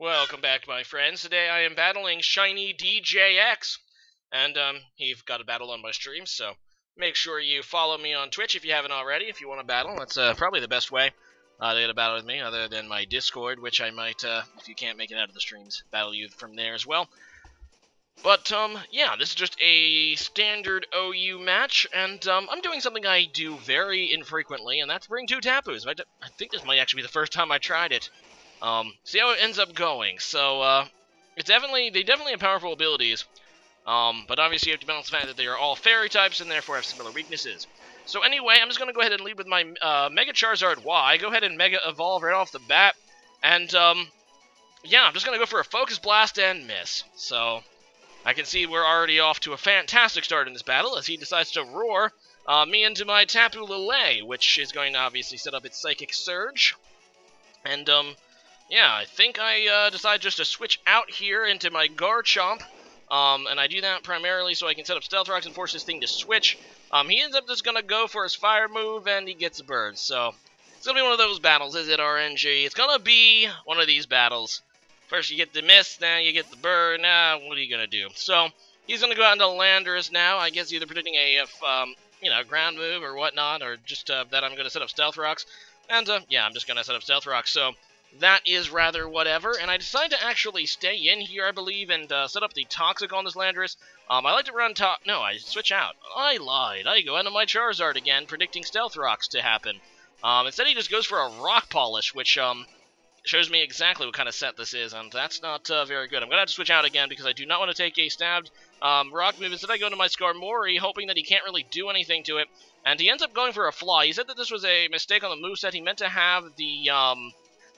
Welcome back, my friends. Today I am battling shinydjx, and you've got a battle on my stream, so make sure you follow me on Twitch if you haven't already. If you want to battle, that's probably the best way to get a battle with me, other than my Discord, which I might, if you can't make it out of the streams, battle you from there as well. But yeah, this is just a standard OU match, and I'm doing something I do very infrequently, and that's bring two Tapus. I think this might actually be the first time I tried it. See how it ends up going. So, they definitely have powerful abilities. But obviously you have to balance the fact that they are all fairy types and therefore have similar weaknesses. So anyway, I'm just going to go ahead and lead with my Mega Charizard Y. Go ahead and Mega Evolve right off the bat. And, yeah, I'm just going to go for a Focus Blast and miss. So, I can see we're already off to a fantastic start in this battle as he decides to roar me into my Tapu Lele, which is going to obviously set up its Psychic Surge. And, yeah, I think I decide just to switch out here into my Garchomp, and I do that primarily so I can set up Stealth Rocks and force this thing to switch. He ends up just going to go for his Fire move, and he gets a Bird, so it's going to be one of those battles, is it, RNG? It's going to be one of these battles. First you get the Miss, then you get the Bird, what are you going to do? So, he's going to go out into Landorus now, I guess either predicting a, ground move or whatnot, or just that I'm going to set up Stealth Rocks, and, yeah, I'm just going to set up Stealth Rocks, so that is rather whatever, and I decided to actually stay in here, I believe, and set up the Toxic on this Landorus. I like to run No, I switch out. I lied. I go into my Charizard again, predicting Stealth Rocks to happen. Instead, he just goes for a Rock Polish, which shows me exactly what kind of set this is, and that's not very good. I'm going to have to switch out again because I do not want to take a stabbed Rock move. Instead, I go into my Skarmory, hoping that he can't really do anything to it, and he ends up going for a Fly. He said that this was a mistake on the moveset. He meant to have the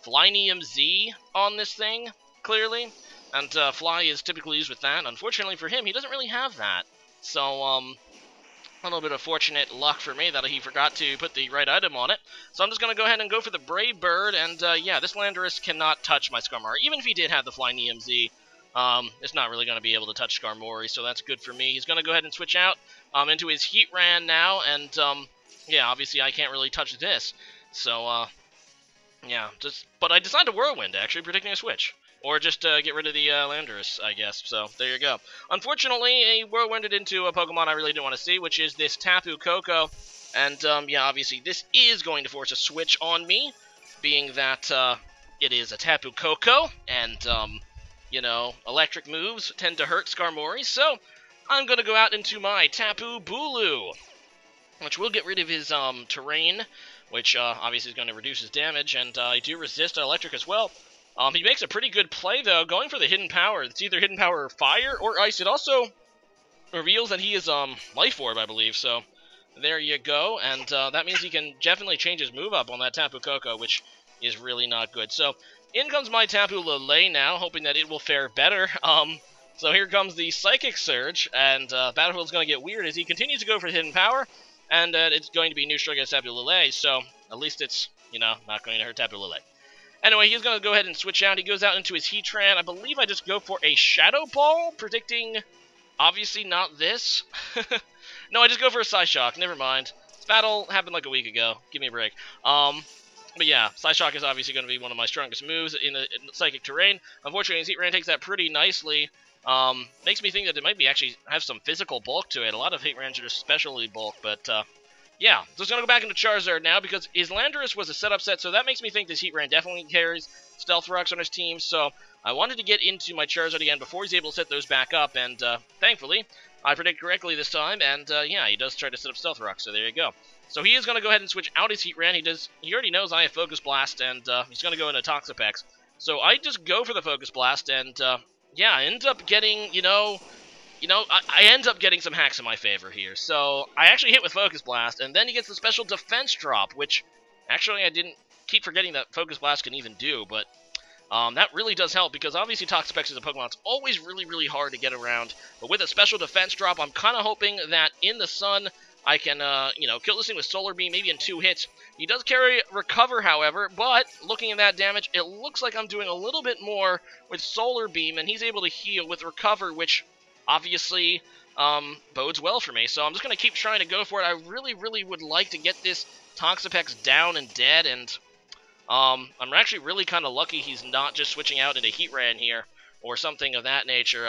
Flynium Z on this thing, clearly, and Fly is typically used with that. Unfortunately for him, he doesn't really have that, so a little bit of fortunate luck for me that he forgot to put the right item on it. So I'm just going to go ahead and go for the Brave Bird, and yeah, this Landorus cannot touch my Skarmory. Even if he did have the Flynium Z, it's not really going to be able to touch Skarmory, so that's good for me. He's going to go ahead and switch out into his Heatran now, and yeah, obviously I can't really touch this, so yeah, but I decided to Whirlwind, actually, predicting a switch. Or just get rid of the Landorus, I guess. So, there you go. Unfortunately, I Whirlwinded into a Pokemon I really didn't want to see, which is this Tapu Koko. And, yeah, obviously, this is going to force a switch on me, being that it is a Tapu Koko, and, you know, electric moves tend to hurt Skarmory, so I'm going to go out into my Tapu Bulu, which will get rid of his terrain, which obviously is going to reduce his damage, and I do resist electric as well. He makes a pretty good play, though, going for the hidden power. It's either hidden power fire or ice. It also reveals that he is Life Orb, I believe, so there you go, and that means he can definitely change his move up on that Tapu Koko, which is really not good. So in comes my Tapu Lele now, hoping that it will fare better. So here comes the Psychic Surge, and Battlefield's going to get weird as he continues to go for hidden power. And it's going to be neutral against Tapu Lele, so at least it's, you know, not going to hurt Tapu Lele. Anyway, he's going to go ahead and switch out. He goes out into his Heatran. I believe I just go for a Shadow Ball, predicting, obviously not this. No, I just go for a Psyshock. Never mind. This battle happened like a week ago. Give me a break. But yeah, Psyshock is obviously going to be one of my strongest moves in Psychic terrain. Unfortunately, his Heatran takes that pretty nicely. Makes me think that it might be actually have some physical bulk to it. A lot of Heatrans are specially bulk, but yeah. Just gonna go back into Charizard now because his Landorus was a setup set, so that makes me think this Heatran definitely carries Stealth Rocks on his team. So I wanted to get into my Charizard again before he's able to set those back up, and thankfully I predict correctly this time. And yeah, he does try to set up Stealth Rocks, so there you go. So he is gonna go ahead and switch out his Heatran. He already knows I have Focus Blast, and he's gonna go into Toxapex. So I just go for the Focus Blast, and yeah, I end up getting, I end up getting some hacks in my favor here. So I actually hit with Focus Blast, and then he gets the special defense drop, which actually I didn't keep forgetting that Focus Blast can even do, but that really does help because obviously Toxapex is a Pokemon that's always really, really hard to get around. But with a special defense drop, I'm kind of hoping that in the sun I can, kill this thing with Solar Beam, maybe in 2 hits. He does carry Recover, however, but looking at that damage, it looks like I'm doing a little bit more with Solar Beam, and he's able to heal with Recover, which obviously bodes well for me. So I'm just going to keep trying to go for it. I really, really would like to get this Toxapex down and dead, and I'm actually really kind of lucky he's not just switching out into Heatran here, or something of that nature,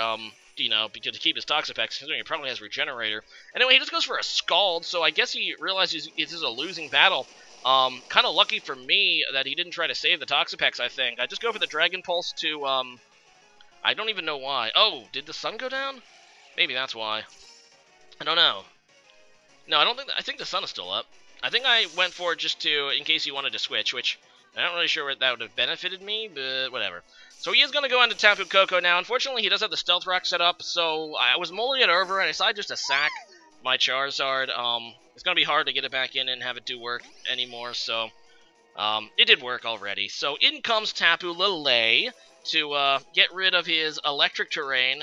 you know, because to keep his Toxapex, considering he probably has Regenerator. Anyway, he just goes for a Scald, so I guess he realizes this is a losing battle. Kind of lucky for me that he didn't try to save the Toxapex, I think. I just go for the Dragon Pulse to, I don't even know why. Oh, did the sun go down? Maybe that's why. I don't know. No, I think the sun is still up. I think I went for it just to, in case he wanted to switch, which I'm not really sure what that would have benefited me, but whatever. So he is going to go into Tapu Koko now. Unfortunately, he does have the Stealth Rock set up, so I was mulling it over, and I decided just to sack my Charizard. It's going to be hard to get it back in and have it do work anymore, so it did work already. So in comes Tapu Lele to get rid of his electric terrain,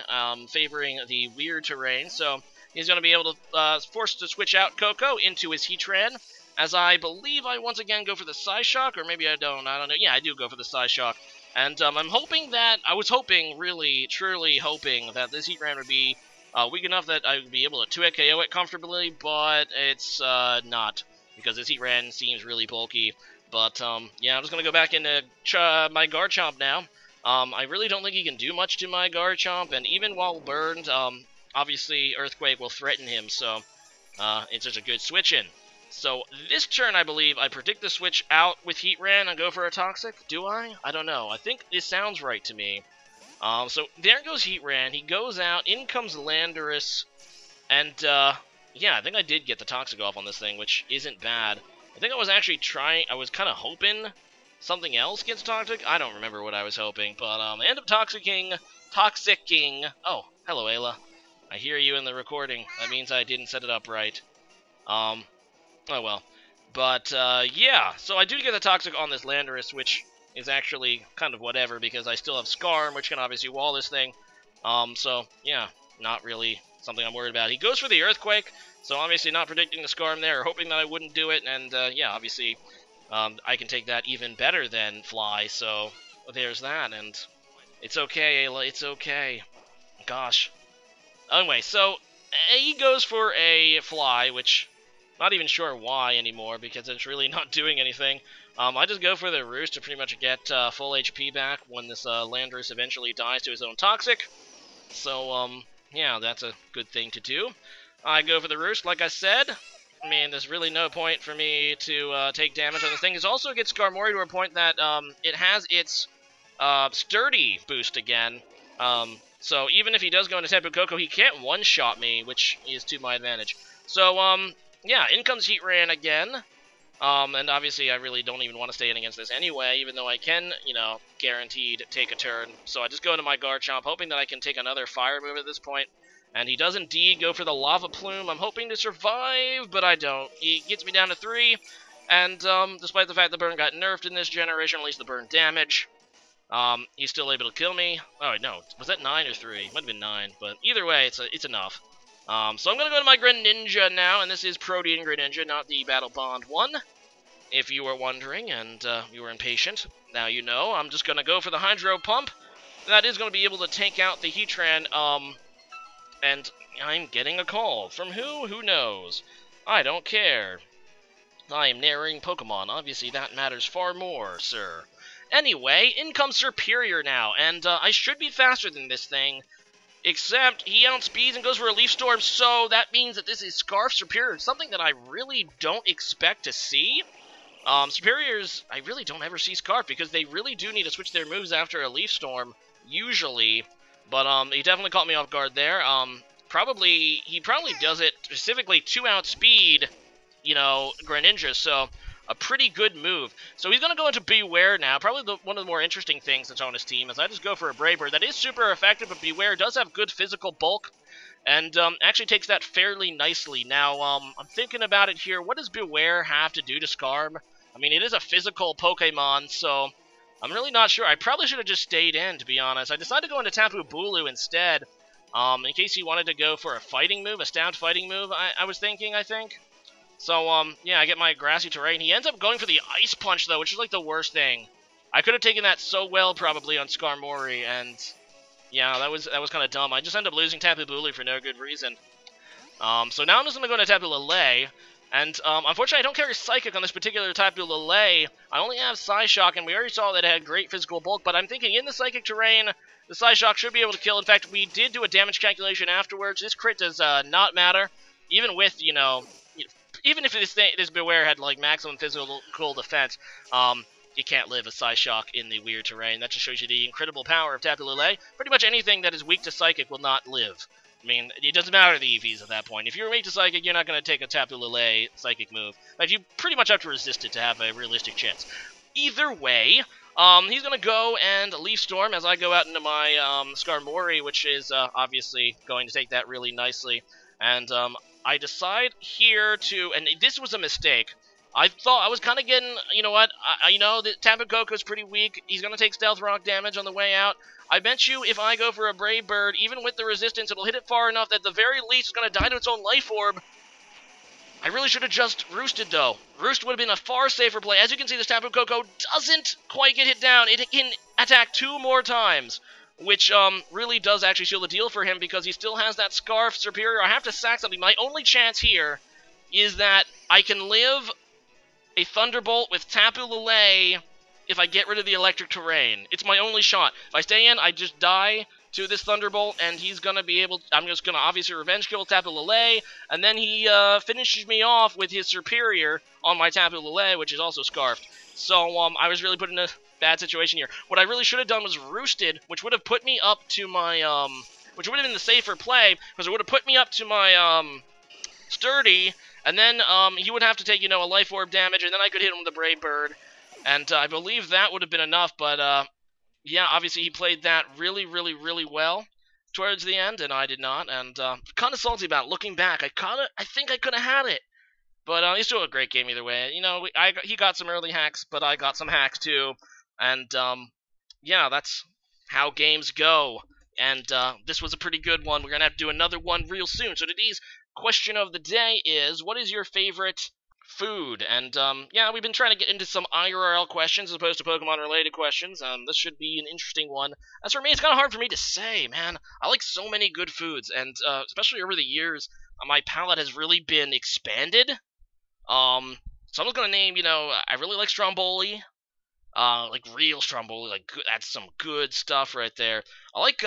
favoring the weird terrain. So he's going to be able to force to switch out Koko into his Heatran, as I believe I once again go for the Psyshock, or maybe I don't know. Yeah, I do go for the Psyshock. And I'm hoping that, I was hoping, really, truly hoping that this Heatran would be weak enough that I would be able to 2-hit KO it comfortably, but it's not, because this Heatran seems really bulky. But, yeah, I'm just going to go back into my Garchomp now. I really don't think he can do much to my Garchomp, and even while burned, obviously Earthquake will threaten him, so it's just a good switch-in. So this turn, I believe, I predict the switch out with Heatran and go for a Toxic. Do I? I don't know. I think it sounds right to me. So there goes Heatran. He goes out. In comes Landorus. And, yeah, I think I did get the Toxic off on this thing, which isn't bad. I think I was actually trying, I was kind of hoping something else gets Toxic. I don't remember what I was hoping, but I end up Toxicking. Oh, hello, Ayla. I hear you in the recording. That means I didn't set it up right. Oh well. But, yeah, so I do get the Toxic on this Landorus, which is actually kind of whatever, because I still have Scarm, which can obviously wall this thing. So, yeah, not really something I'm worried about. He goes for the Earthquake, so obviously not predicting the Scarm there, or hoping that I wouldn't do it, and, yeah, obviously, I can take that even better than Fly, so there's that, and it's okay, Ayla, it's okay. Gosh. Anyway, so he goes for a Fly, which not even sure why anymore, because it's really not doing anything. I just go for the Roost to pretty much get full HP back when this Landorus eventually dies to his own Toxic. So, yeah, that's a good thing to do. I go for the Roost, like I said. I mean, there's really no point for me to take damage on this thing. It also gets Skarmory to a point that it has its Sturdy boost again. So even if he does go into Tapu Koko, he can't one-shot me, which is to my advantage. So, yeah, in comes Heatran again. And obviously I really don't even want to stay in against this anyway, even though I can, you know, guaranteed take a turn. So I just go into my Garchomp, hoping that I can take another fire move at this point. And he does indeed go for the Lava Plume. I'm hoping to survive, but I don't. He gets me down to 3, and despite the fact the burn got nerfed in this generation, at least the burn damage, he's still able to kill me. Oh, no, was that 9 or 3? Might have been 9, but either way, it's enough. So I'm going to go to my Greninja now, and this is Protean Greninja, not the Battle Bond one. If you were wondering, and you were impatient, now you know. I'm just going to go for the Hydro Pump. That is going to be able to take out the Heatran, and I'm getting a call. From who? Who knows? I don't care. I am narrating Pokemon. Obviously, that matters far more, sir. Anyway, in comes Superior now, and I should be faster than this thing, except he outspeeds and goes for a Leaf Storm, so that means that this is Scarf Superior, something that I really don't expect to see. Superiors, I really don't ever see Scarf, because they really do need to switch their moves after a Leaf Storm, usually. But, he definitely caught me off guard there. He probably does it specifically to outspeed, you know, Greninja, so a pretty good move. So he's going to go into Beware now, probably one of the more interesting things that's on his team, as I just go for a Brave Bird. That is super effective, but Beware does have good physical bulk, and actually takes that fairly nicely. Now, I'm thinking about it here. What does Beware have to do to Scarm? I mean, it is a physical Pokemon, so I'm really not sure. I probably should have just stayed in, to be honest. I decided to go into Tapu Bulu instead, in case he wanted to go for a fighting move, a stabbed fighting move, I was thinking, I think. So, yeah, I get my Grassy Terrain. He ends up going for the Ice Punch, though, which is, like, the worst thing. I could have taken that so well, probably, on Skarmory, and yeah, that was kind of dumb. I just ended up losing Tapu Bulu for no good reason. So now I'm just going to go into Tapu Lele, And unfortunately, I don't carry Psychic on this particular Tapu Lele. I only have Psyshock, and we already saw that it had great physical bulk, but I'm thinking in the Psychic terrain, the Psyshock should be able to kill. In fact, we did do a damage calculation afterwards. This crit does not matter, even with, even if this Beware had, like, maximum physical defense, you can't live a Psyshock in the weird terrain. That just shows you the incredible power of Tapu Lele. Pretty much anything that is weak to Psychic will not live. I mean, it doesn't matter the EVs at that point. If you're weak to Psychic, you're not going to take a Tapu Lele Psychic move. But you pretty much have to resist it to have a realistic chance. Either way, he's going to go and Leaf Storm as I go out into my Skarmory, which is obviously going to take that really nicely. And I decide here to, and this was a mistake. I thought I was kind of getting, you know what, I know that Tapu Koko's pretty weak. He's going to take Stealth Rock damage on the way out. I bet you if I go for a Brave Bird, even with the resistance, it'll hit it far enough that at the very least it's going to die to its own Life Orb. I really should have just Roosted, though. Roost would have been a far safer play. As you can see, this Tapu Koko doesn't quite get hit down. It can attack 2 more times, which really does actually seal the deal for him because he still has that Scarf Superior. I have to sack something. My only chance here is that I can live a Thunderbolt with Tapu Lele if I get rid of the electric terrain. It's my only shot. If I stay in, I just die to this Thunderbolt, and he's going to be able... I'm just going to obviously revenge kill Tapu Lele, and then he finishes me off with his Superior on my Tapu Lele, which is also Scarfed. So I was really put in a bad situation here. What I really should have done was Roosted, which would have put me up to my... which would have been the safer play, because it would have put me up to my Sturdy, and then he would have to take, a Life Orb damage, and then I could hit him with a Brave Bird. And I believe that would have been enough, but yeah, obviously he played that really, really, really well towards the end, and I did not. And kind of salty about it. Looking back, I think I could have had it. But he's still a great game either way. He got some early hacks, but I got some hacks too. And yeah, that's how games go. And this was a pretty good one. We're going to have to do another one real soon. So today's question of the day is, what is your favorite food? And yeah, we've been trying to get into some IRL questions as opposed to Pokemon related questions. This should be an interesting one. As for me, it's kind of hard for me to say, man. I like so many good foods, and especially over the years, my palate has really been expanded. So I'm just gonna name, I really like Stromboli, like real Stromboli, like that's some good stuff right there. I like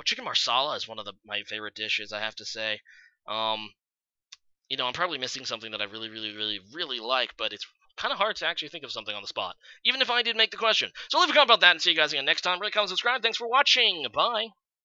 chicken marsala is one of my favorite dishes, I have to say. I'm probably missing something that I really, really, really, really like, but it's kind of hard to actually think of something on the spot, even if I did make the question. So leave a comment about that, and see you guys again next time. Rate, comment, subscribe. Thanks for watching. Bye.